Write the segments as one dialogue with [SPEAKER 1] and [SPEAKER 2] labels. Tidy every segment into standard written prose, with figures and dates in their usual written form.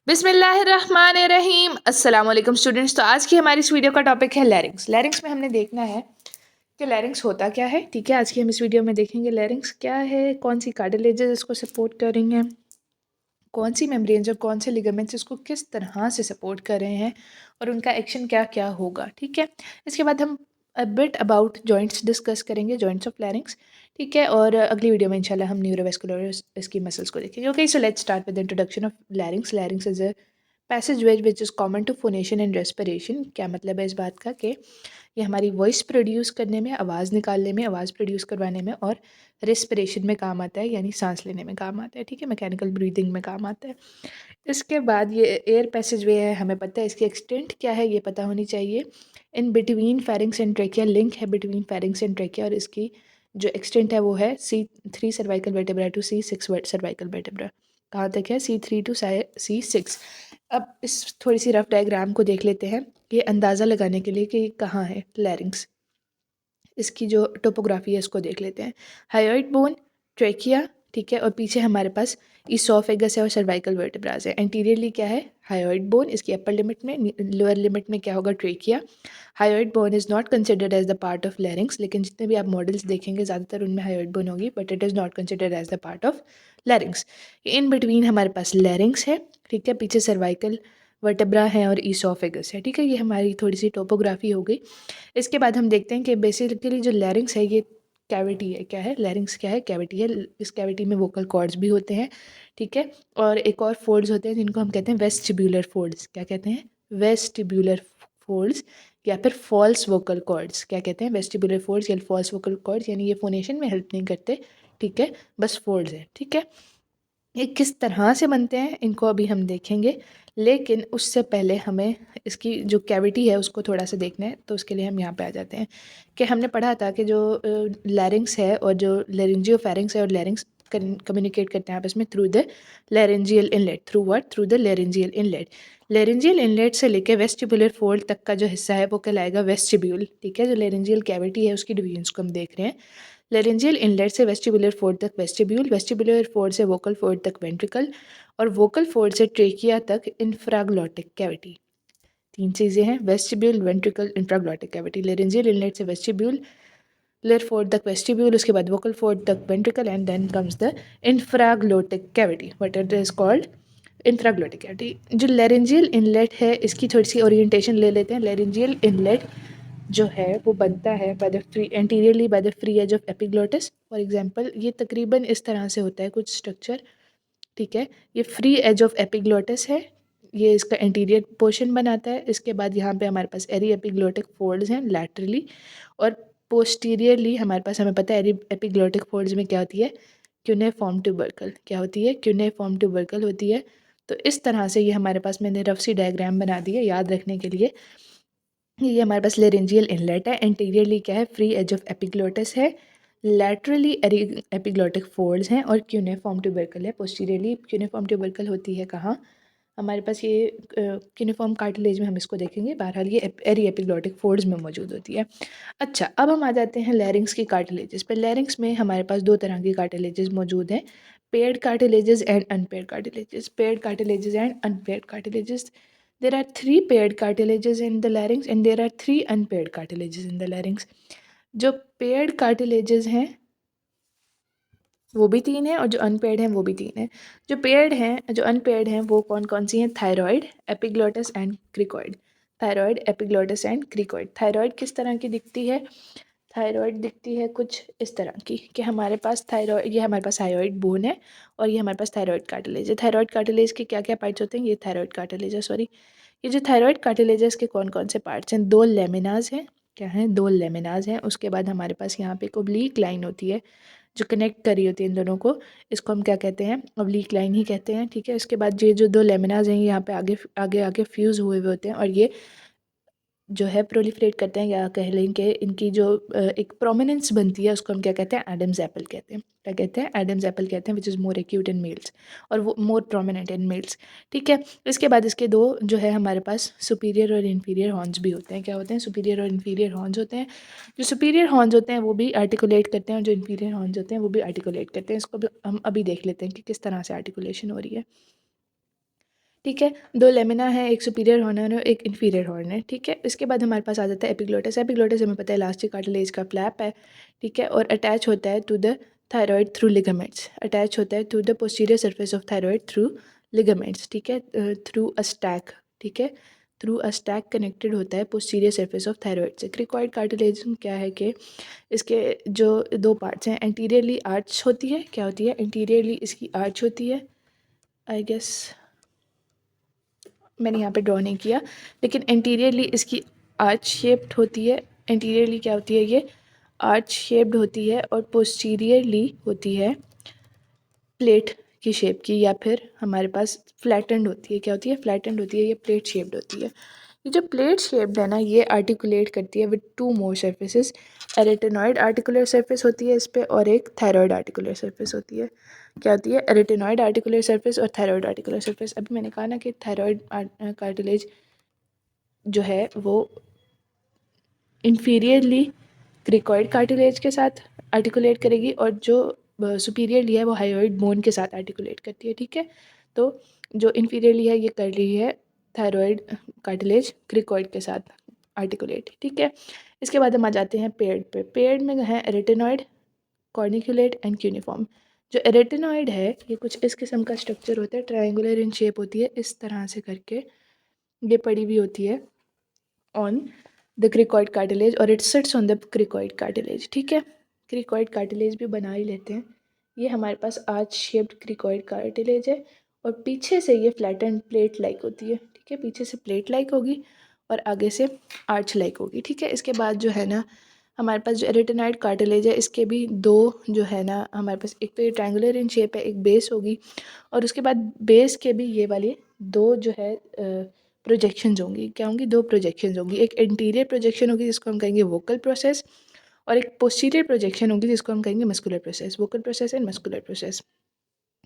[SPEAKER 1] बिस्मिल्लाहिर्रहमानिर्रहीम। अस्सलाम वालेकुम स्टूडेंट्स। तो आज की हमारी इस वीडियो का टॉपिक है लैरिंग्स। लैरिंग्स में हमने देखना है कि लैरिंग्स होता क्या है। ठीक है, आज की हम इस वीडियो में देखेंगे लैरिंग्स क्या है, कौन सी कार्टिलेजेस इसको सपोर्ट कर रही हैं, कौन सी मेम्ब्रेन्स और कौन से लिगामेंट्स इसको किस तरह से सपोर्ट कर रहे हैं और उनका एक्शन क्या क्या होगा। ठीक है, इसके बाद हम बिट अबाउट जॉइंट्स डिस्कस करेंगे, जॉइंट्स ऑफ लैरिंग्स। ठीक है, और अगली वीडियो में इंशाल्लाह हम न्यूरोवेस्कुलर इसकी मसल्स को देखेंगे। Okay, so let's start with introduction of larynx. Larynx is a passage way which is common to phonation and respiration. क्या मतलब है इस बात का कि ये हमारी वॉइस प्रोड्यूस करने में, आवाज़ निकालने में, आवाज़ प्रोड्यूस करवाने में और रेस्पिरेशन में काम आता है, यानी सांस लेने में काम आता है। ठीक है, मैकेनिकल ब्रीदिंग में काम आता है। इसके बाद ये एयर पैसेज वे है, हमें पता है इसकी एक्सटेंट क्या है, ये पता होनी चाहिए। In between pharynx and trachea, link है बिटवीन फेरिंग्स एंड ट्रेकिया, और इसकी जो एक्सटेंट है वो है C3 cervical vertebra to C6 cervical vertebra. कहाँ तक है? C3 to C6। अब इस थोड़ी सी रफ डायग्राम को देख लेते हैं, ये अंदाज़ा लगाने के लिए कि ये कहाँ है लैरिंग्स। इसकी जो टोपोग्राफी है इसको देख लेते हैं। हायोइड बोन, ट्रेकिया, ठीक है, और पीछे हमारे पास इसोफेगस है और सर्वाइकल वर्टेब्रास है। एंटीरियरली क्या है? हायोइड बोन, इसकी अपर लिमिट में, लोअर लिमिट में क्या होगा? Trachea. Hyoid bone is not considered as the part of larynx, लेकिन जितने भी आप मॉडल्स देखेंगे ज़्यादातर उनमें हायोइड बोन होगी, but it is not considered as the part of larynx. In between हमारे पास लैरिंग्स है, ठीक है, पीछे सर्वाइकल वर्टेब्रा है और ईसोफेगस है। ठीक है, ये हमारी थोड़ी सी टोपोग्राफी हो गई। इसके बाद हम देखते हैं कि बेसिकली जो लैरिंग्स है ये कैविटी है। क्या है? लैरिंग्स क्या है? कैविटी है। इस कैविटी में वोकल कॉर्ड्स भी होते हैं, ठीक है, और एक और फोल्ड्स होते हैं जिनको हम कहते हैं वेस्टिब्यूलर फोल्ड्स। क्या कहते हैं? वेस्टिब्यूलर फोल्ड्स, या फिर फॉल्स वोकल कॉर्ड्स। क्या कहते हैं? वेस्टिब्यूलर फोल्ड्स या फॉल्स वोकल कॉर्ड्स, यानी ये फोनेशन में हेल्प नहीं करते, ठीक है, बस फोल्ड्स हैं। ठीक है, ये किस तरह से बनते हैं इनको अभी हम देखेंगे, लेकिन उससे पहले हमें इसकी जो कैविटी है उसको थोड़ा सा देखना है। तो उसके लिए हम यहाँ पे आ जाते हैं कि हमने पढ़ा था कि जो लैरिंग्स है और जो लैरिंजियोफैरिंग्स है और लैरिंग्स कम्युनिकेट करते हैं आपस में through the laryngeal inlet. Through what? Through the laryngeal inlet. Laryngeal inlet से लेके वेस्टिबुलर फोल्ड तक का जो हिस्सा है वो कहलाएगा वेस्टिब्यूल। ठीक है, जो लैरिंजियल कैविटी है उसकी डिवीजन्स को हम देख रहे हैं। लैरिंजियल इनलेट से वेस्टिबुलर फोर्ड तक वेस्टिब्यूल, वेस्टिबुलर फोर्ड से वोकल फोर्ड तक वेंट्रिकल, और वोकल फोर्ड से ट्रेकिया तक इंफ्राग्लॉटिक कैविटी। तीन चीज़ें हैं, vestibule, ventricle, infraglottic cavity. Laryngeal inlet से वेस्टिब्यूल, लर फोर्ड तक वेस्टिब्यूल, उसके बाद वोकल फोर्ड तक ventricle, and then comes the infraglottic cavity. What it is called? Infraglottic cavity. जो लैरिंजियल इनलेट है इसकी थोड़ी सी ओरिएंटेशन ले लेते हैं। लैरिंजियल इनलेट जो है वो बनता है by the free anteriorly by the free edge of epiglottis. For example ये तकरीबन इस तरह से होता है कुछ स्ट्रक्चर, ठीक है, ये फ्री एज ऑफ एपिग्लोटिस है, ये इसका इंटीरियर पोर्शन बनाता है। इसके बाद यहाँ पे हमारे पास एरी एपिग्लोटिक फोल्ड्स हैं लैटरली, और पोस्टीरियरली हमारे पास, हमें पता है एरी एपिग्लोटिक फोल्ड्स में क्या होती है? क्यूनेफॉर्म ट्यूबरकल। क्या होती है? क्यूनेफॉर्म ट्यूबरकल होती है। तो इस तरह से ये हमारे पास, मैंने रफ सी डायग्राम बना दी है याद रखने के लिए। ये हमारे पास लेरेंजियल इनलेट है, एंटीरियरली क्या है? फ्री एज ऑफ एपिग्लोटिस है, लैटरली एपिग्लोटिक फोल्ड्स हैं, और क्यूनेफॉर्म ट्यूबरकल है। पोस्टीरियरली क्यूनेफॉर्म ट्यूबरकल होती है कहाँ? हमारे पास ये क्यूनेफॉर्म कार्टिलेज में हम इसको देखेंगे। बहरहाल ये एरी एपिग्लोटिक फोल्ड्स में मौजूद होती है। अच्छा, अब हम आ जाते हैं लैरिंग्स की कार्टिलेजेस पर। लैरिंग्स में हमारे पास दो तरह की कार्टिलेजेस मौजूद हैं, paired cartilages and unpaired cartilages. Paired cartilages and unpaired cartilages, there are three paired cartilages in the larynx and there are three unpaired cartilages in the larynx. जो paired cartilages हैं वो भी तीन है और जो अनपेयर्ड हैं वो भी तीन है। जो पेयर्ड हैं, जो अनपेयर्ड हैं वो कौन कौन सी हैं? Thyroid, epiglottis and cricoid. Thyroid, epiglottis and cricoid. Thyroid किस तरह की दिखती है? थायराइड दिखती है कुछ इस तरह की कि हमारे पास थायराइड, ये हमारे पास थायराइड बोन है और ये हमारे पास थायराइड कार्टिलेज है। थायराइड कार्टिलेज के क्या क्या पार्ट्स होते हैं? ये थायराइड कार्टिलेज है, सॉरी, ये जो थायराइड कार्टिलेजेस के कौन कौन से पार्ट्स हैं? दो लेमिनाज हैं। क्या हैं? दो लेमिनाज हैं। उसके बाद हमारे पास यहाँ पे एक ओब्लीक लाइन होती है जो कनेक्ट करी होती है इन दोनों को, इसको हम क्या कहते हैं? ओब्लीक लाइन ही कहते हैं। ठीक है, इसके बाद ये जो दो लेमिनाज हैं यहाँ पे आगे आगे आगे फ्यूज़ हुए हुए होते हैं, और ये जो है प्रोलिफरेट करते हैं, या कह लें कि इनकी जो एक प्रोमिनेंस बनती है उसको हम क्या कहते हैं? एडम्स एप्पल कहते हैं। क्या कहते हैं? एडम्स एप्पल कहते हैं, which is more acute in males और वो मोर प्रोमिनेंट इन मेल्स। ठीक है, इसके बाद इसके दो जो है हमारे पास सुपीरियर और इन्फीरियर हॉर्न्स भी होते हैं। क्या होते हैं? सुपीरियर और इन्फीरियर हॉर्न्स होते हैं। जो सुपीरियर हॉर्न्स होते हैं वो भी आर्टिकुलेट करते हैं और जो इन्फीरियर हॉर्न्स होते हैं वो भी आर्टिकुलेट करते हैं। इसको हम अभी देख लेते हैं कि किस तरह से आर्टिकुलेशन हो रही है। ठीक है। 2 लेमिना है, एक सुपीरियर हॉर्न है और एक इन्फीरियर हॉर्न है, ठीक है। इसके बाद हमारे पास आ जाता है एपिग्लोटिस। एपिग्लोटिस हमें पता है इलास्टिक कार्टिलेज का फ्लैप है, ठीक है, और अटैच होता है to the thyroid through ligaments, attach होता है to the posterior surface of thyroid through ligaments, ठीक है, थ्रू अ स्टैक, ठीक है, थ्रू अ स्टैक कनेक्टेड होता है पोस्टीरियर सरफेस ऑफ थायरॉइड से। क्रिकॉइड कार्टिलेज क्या है कि इसके जो 2 पार्ट्स हैं, एंटीरियरली आर्च होती है, क्या होती है, एंटीरियरली इसकी आर्च होती है, आई गेस मैंने यहाँ पे ड्रॉ नहीं किया, लेकिन एंटीरियरली इसकी आर्च शेप्ड होती है। एंटीरियरली क्या होती है, ये आर्च शेप्ड होती है और पोस्टीरियरली होती है प्लेट की शेप की, या फिर हमारे पास फ्लैटेंड होती है, क्या होती है, फ्लैटेंड होती है, ये प्लेट शेप्ड होती है। ये जो प्लेट शेप्ड है ना, ये आर्टिकुलेट करती है with 2 more surfaces. Arytenoid articular surface होती है इस पर, और एक थायरॉइड आर्टिकुलर सरफेस होती है, क्या होती है, एरेटेनॉइड आर्टिकुलर सरफेस और थायरॉइड आर्टिकुलर सरफेस। अभी मैंने कहा ना कि थायरॉइड कार्टिलेज जो है वो इन्फीरियरली क्रिकॉइड कार्टिलेज के साथ आर्टिकुलेट करेगी, और जो सुपीरियरली है वो हायोइड बोन के साथ आर्टिकुलेट करती है, ठीक है। तो जो इन्फीरियरली है ये कर रही है थायरॉइड कार्टिलेज क्रिकॉइड के साथ आर्टिकुलेट, ठीक है। इसके बाद हम आ जाते हैं पेड़ पे। पेड़ में है एरेटेनॉइड, कॉर्निकुलेट एंड क्यूनिफॉर्म। जो एरेटेनॉइड है ये कुछ इस किस्म का स्ट्रक्चर होता है, ट्रायंगुलर इन शेप होती है, इस तरह से करके ये पड़ी हुई होती है ऑन द क्रिकॉइड कार्टिलेज, और it sits on the cricoid cartilage, ठीक है। क्रिकॉइड कार्टिलेज भी बना ही लेते हैं। ये हमारे पास आर्च शेप्ड क्रिकॉइड कार्टिलेज है, और पीछे से ये फ्लैटेंड प्लेट लाइक होती है, ठीक है, पीछे से प्लेट लाइक होगी और आगे से आर्च लाइक होगी, ठीक है। इसके बाद जो है ना हमारे पास जो एरेटेनॉइड कार्टिलेज है, इसके भी 2 जो है ना हमारे पास, एक तो ये ट्रायंगुलर इन शेप है, एक बेस होगी, और उसके बाद बेस के भी ये वाले 2 जो है प्रोजेक्शंस होंगी, क्या होंगी, 2 प्रोजेक्शंस होंगी। एक इंटीरियर प्रोजेक्शन होगी जिसको हम कहेंगे वोकल प्रोसेस, और एक पोस्टीरियर प्रोजेक्शन होगी जिसको हम कहेंगे muscular process. Vocal process and muscular process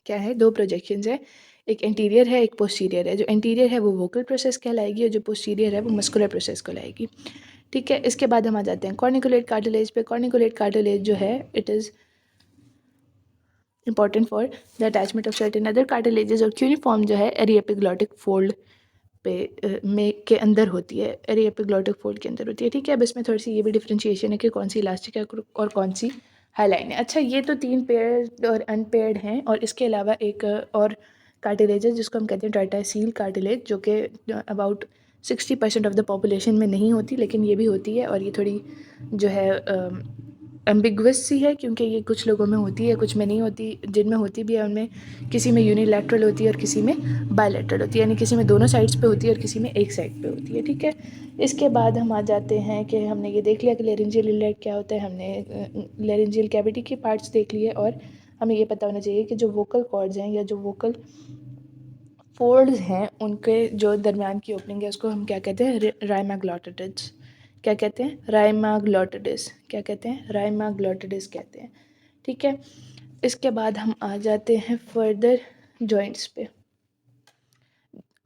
[SPEAKER 1] क्या है, 2 प्रोजेक्शंस है, एक इंटीरियर है, एक पोस्टीरियर है। जो इंटीरियर है वो वोकल प्रोसेस कहलाएगी, और जो पोस्टीरियर है वो मस्कुलर प्रोसेस कहलाएगी, ठीक है। इसके बाद हम आ जाते हैं कॉर्निकुलेट कार्टिलेज पे। कॉर्निकुलेट कार्टिलेज जो है it is important for the attachment of certain other cartilages, और क्यूनिफॉर्म जो है एरिएपिग्लॉटिक फोल्ड पे में के अंदर होती है, एरिएपिग्लॉटिक फोल्ड के अंदर होती है, ठीक है। अब इसमें थोड़ी सी ये भी डिफरेंशिएशन है कि कौन सी इलास्टिक है और कौन सी हाईलाइन है। अच्छा, ये तो 3 पेयर्ड और अनपेयर्ड हैं, और इसके अलावा एक और कार्टिलेज है जिसको हम कहते हैं ट्राइटाइसील कार्टिलेज, जो कि अबाउट 60% ऑफ द पॉपुलेशन में नहीं होती, लेकिन ये भी होती है, और ये थोड़ी जो है एम्बिगुअस सी है, क्योंकि ये कुछ लोगों में होती है, कुछ में नहीं होती। जिनमें होती भी है उनमें किसी में यूनिलैटरल होती है और किसी में बायलैटरल होती है, यानी किसी में दोनों साइड्स पे होती है और किसी में एक साइड पे होती है, ठीक है। इसके बाद हम आ जाते हैं कि हमने ये देख लिया कि लेरिंजियल इनलेट क्या होता है, हमने लेरिंजियल कैविटी के पार्ट्स देख लिए, और हमें ये पता होना चाहिए कि जो वोकल कॉर्ड्स हैं या जो वोकल फोल्ड्स हैं उनके जो दरमियान की ओपनिंग है उसको हम क्या कहते हैं, राइमाग्लोटिडिस। क्या कहते हैं, राइमाग्लोटिडिस। क्या कहते हैं, राइमाग्लोटिडिस कहते हैं, ठीक है। इसके बाद हम आ जाते हैं फर्दर जॉइंट्स पे।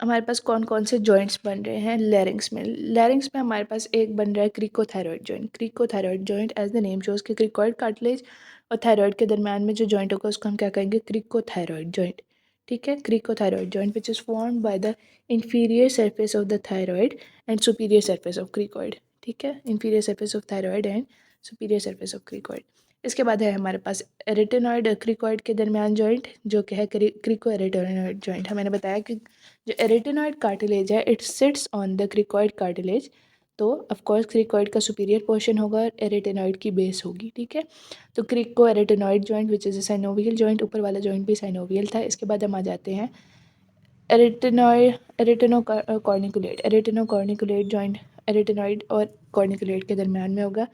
[SPEAKER 1] हमारे पास कौन कौन से जॉइंट्स बन रहे हैं लैरिंग्स में। लैरिंग्स में हमारे पास एक बन रहा है cricothyroid joint. Cricothyroid joint as the name shows कि क्रिकॉइड कार्टिलेज और थायरॉइड के दरमियान में जो जॉइंट होगा उसको हम क्या कहेंगे, क्रिकोथायरॉइड जॉइंट, ठीक है। Cricothyroid joint which is formed by the inferior surface of the thyroid and superior surface of cricoid, ठीक है, inferior surface of thyroid and superior surface of cricoid. इसके बाद है हमारे पास एरेटेनॉइड क्रिकॉइड के दरमियान जॉइंट जो कि है क्रिको एरेटेनॉइड जॉइंट। मैंने बताया कि जो एरेटेनॉइड कार्टिलेज है it sits on the cricoid cartilage, तो ऑफ कोर्स क्रिकॉइड का सुपीरियर पोर्शन होगा और एरेटेनॉइड की बेस होगी, ठीक है। तो crico arytenoid joint which is a synovial joint, ऊपर वाला जॉइंट भी साइनोवियल था। इसके बाद हम आ जाते हैं एरेटेनॉइड एरेटेनो कॉर्निकुलेट। एरेटेनो कॉर्निकुलेट जॉइंट एरेटेनॉइड और कॉर्निकुलेट के दरमियान में होगा,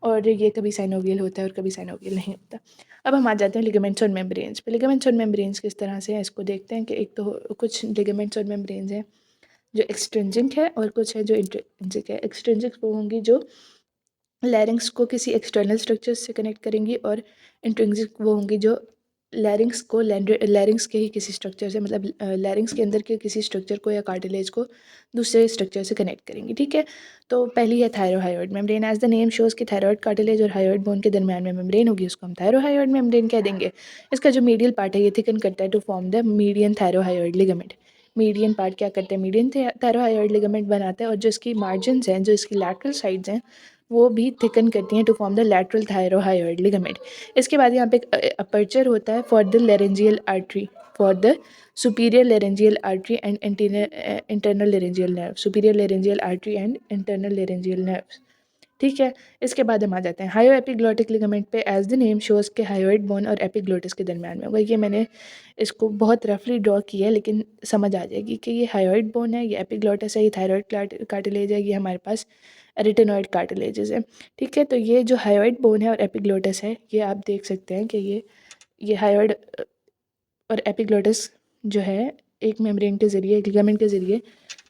[SPEAKER 1] और ये कभी साइनोवियल होता है और कभी साइनोवियल नहीं होता। अब हम आ जाते हैं लिगामेंट्स और मेम्ब्रेन्स पे। लिगामेंट्स और मेम्ब्रेन्स किस तरह से हैं इसको देखते हैं कि एक तो कुछ लिगामेंट्स और मेम्ब्रेन्स हैं जो एक्सट्रिंजिक है और कुछ है जो इंट्रिंसिक है। एक्सट्रिंजिक वो होंगी जो लैरिंग्स को किसी एक्सटर्नल स्ट्रक्चर से कनेक्ट करेंगी, और इंट्रिंसिक वो होंगी जो लैरिंग्स को लैरिंग्स के ही किसी स्ट्रक्चर से, मतलब लैरिंग्स के अंदर के किसी स्ट्रक्चर को या कार्टिलेज को दूसरे स्ट्रक्चर से कनेक्ट करेंगी, ठीक है। तो पहली है thyrohyoid membrane. As the name shows कि थायरॉइड कार्टिलेज और हायोइड बोन के दरमियान में मेम्ब्रेन होगी, उसको हम थायरोहायोइड मेम्ब्रेन कह देंगे। इसका जो मीडियल पार्ट है ये थिकन करता है to form the median thyrohyoid ligament. Median part क्या करते हैं, मीडियन थायरोहायोइड लिगामेंट बनाता है, और जो इसकी मार्जिन्स हैं, जो इसकी लैटरल साइड्स हैं, वो भी थिकन करती हैं to form the lateral thyrohyoid ligament. इसके बाद यहाँ पे एक अपर्चर होता है for the laryngeal artery, for the superior laryngeal artery and internal laryngeal nerve, superior laryngeal artery and internal laryngeal nerves. ठीक है, इसके बाद हम आ जाते हैं हायो एपिग्लोटिक लिगामेंट पे। एज द नेम शोज के हायोइड बोन और एपिग्लोटिस के दरमियान में होगा। ये मैंने इसको बहुत रफली ड्रॉ किया है, लेकिन समझ आ जाएगी कि ये हायोइड बोन है, ये एपिग्लोटिस है, ये थायरॉइड कार्टिलेज है, ये हमारे पास एरिटेनॉइड कार्टिलेजेस है। ठीक है, तो ये जो हायोइड बोन है और एपिग्लोटिस है, ये आप देख सकते हैं कि ये हायोइड और एपिग्लोटिस जो है एक मेम्ब्रेन के ज़रिए, एक लिगामेंट के ज़रिए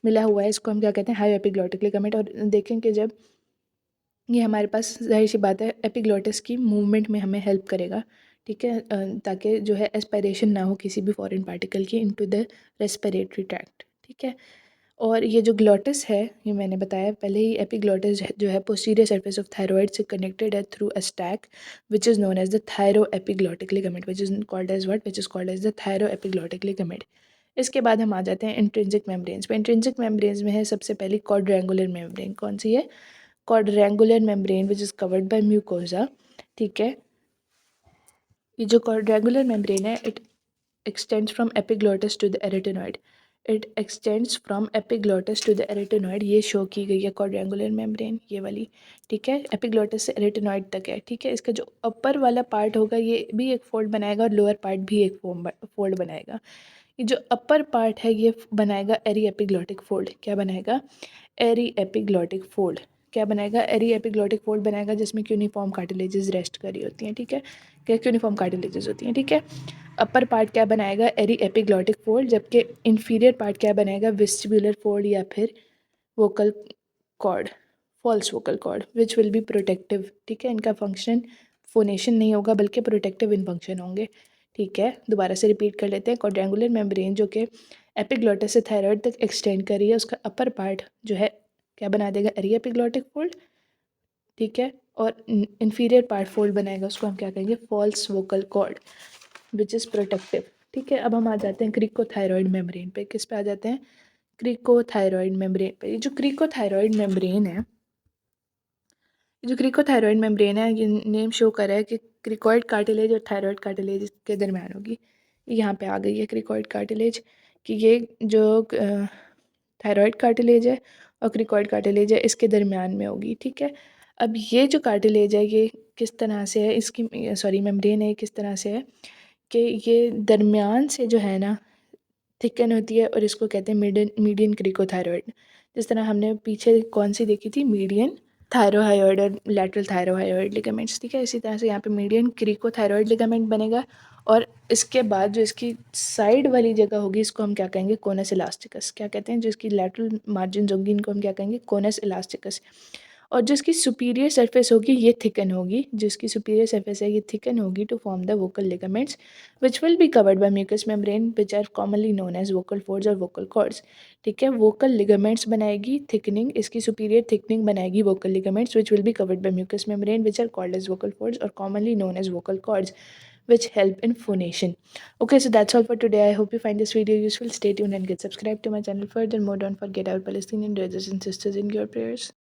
[SPEAKER 1] मिला हुआ है। इसको हम क्या कहते हैं, हायो एपिग्लोटिक लिगामेंट। और देखें कि जब ये हमारे पास, ज़ाहिर सी बात है, एपिग्लोटिस की मूवमेंट में हमें हेल्प करेगा। ठीक है, ताकि जो है एस्पायरेशन ना हो किसी भी फॉरेन पार्टिकल की इनटू द रेस्पिरेटरी ट्रैक्ट। ठीक है, और ये जो ग्लोटिस है, ये मैंने बताया पहले ही, एपिग्लोटिस जो है पोस्टीरियर सरफेस ऑफ थायरॉइड से कनेक्टेड है through a stalk which is known as the thyro epiglottic ligament, which is called as what, which is called as the thyro epiglottic ligament. इसके बाद हम आ जाते हैं इंट्रिंसिक मेम्ब्रेन्स पे। Intrinsic membranes में है सबसे पहली क्वाड्रेंगुलर मेम्ब्रेन। कौन सी है? quadrangular membrane which is covered by mucosa। ठीक है, ये जो quadrangular membrane है, it extends from epiglottis to the arytenoid, it extends from epiglottis to the arytenoid। ये शो की गई है quadrangular membrane, ये वाली। ठीक है, epiglottis से arytenoid तक है। ठीक है, इसका जो अपर वाला पार्ट होगा ये भी एक फोल्ड बनाएगा और लोअर पार्ट भी एक फोल्ड बनाएगा। ये जो अपर पार्ट है ये बनाएगा एरी एपिग्लोटिक फोल्ड। क्या बनाएगा? Ary epiglottic fold. क्या बनाएगा? एरी एपिग्लोटिक फोल्ड बनाएगा, जिसमें क्यूनिफॉर्म कार्टिलेजेस रेस्ट करी होती हैं। ठीक है, क्या क्यूनिफॉर्म कार्टिलेजेस होती हैं। ठीक है, अपर पार्ट क्या बनाएगा? एरी एपिग्लोटिक फोल्ड, जबकि इंफीरियर पार्ट क्या बनाएगा? वेस्टिबुलर फोल्ड या फिर vocal cord, false vocal cord, which will be protective. ठीक है, इनका फंक्शन फोनेशन नहीं होगा बल्कि प्रोटेक्टिव इन फंक्शन होंगे। ठीक है, दोबारा से रिपीट कर लेते हैं। क्वाड्रेंगुलर मेम्ब्रेन जो कि एपिग्लोटिस से थायराइड तक एक्सटेंड कर रही है, उसका अपर पार्ट जो है क्या बना देगा? एरी एपिग्लोटिक फोल्ड। ठीक है, और इन्फीरियर पार्ट फोल्ड बनाएगा, उसको हम क्या कहेंगे? False vocal cord, which is protective. ठीक है, अब हम आ जाते हैं क्रिकोथायरॉइड मेम्ब्रेन पे। किस पे आ जाते हैं? क्रिकोथायरॉइड मेम्ब्रेन पे। ये जो क्रिकोथायरॉइड मेम्ब्रेन है, जो क्रिकोथायरॉइड मेम्ब्रेन है, ये नेम शो कर रहा है कि क्रिकॉइड कार्टिलेज और थायरॉइड कार्टिलेज के दरमियान होगी। यहाँ पे आ गई है क्रिकॉइड कार्टिलेज, कि ये जो थायरॉइड कार्टिलेज है और क्रिकॉइड कार्टिलेज है, इसके दरमियान में होगी। ठीक है, अब ये जो कार्टिलेज है ये किस तरह से है, इसकी सॉरी मेम्ब्रेन है, किस तरह से है कि ये दरमियान से जो है ना थिकन होती है, और इसको कहते हैं मीडियन क्रिकोथायरॉइड। जिस तरह हमने पीछे कौन सी देखी थी? मीडियन थायरोहायोइड और लैटरल थायरोहायोइड लिगामेंट्स। ठीक है, इसी तरह से यहाँ पे मीडियन क्रिकोथायरॉइड लिगामेंट बनेगा, और इसके बाद जो इसकी साइड वाली जगह होगी, इसको हम क्या कहेंगे? Conus elasticus. क्या कहते हैं? जो इसकी लैटरल मार्जिन होगी, इनको हम क्या कहेंगे? Conus elasticus. और जो इसकी सुपीरियर सरफेस होगी ये थिकन होगी, जो इसकी सुपीरियर सरफेस है ये थिकन होगी to form the vocal ligaments which will be covered by mucus membrane which are commonly known as vocal folds और वोकल कॉर्ड्स। ठीक है, वोकल लिगामेंट्स बनाएगी थिकनिंग, इसकी सुपीरियर थिकनिंग बनाएगी vocal ligaments which will be covered by mucus membrane which are called as vocal folds और commonly known as vocal cords which help in phonation. Okay, so that's all for today. I hope you find this video useful. Stay tuned and get subscribed to my channel. Furthermore, don't forget our Palestinian brothers and sisters in your prayers.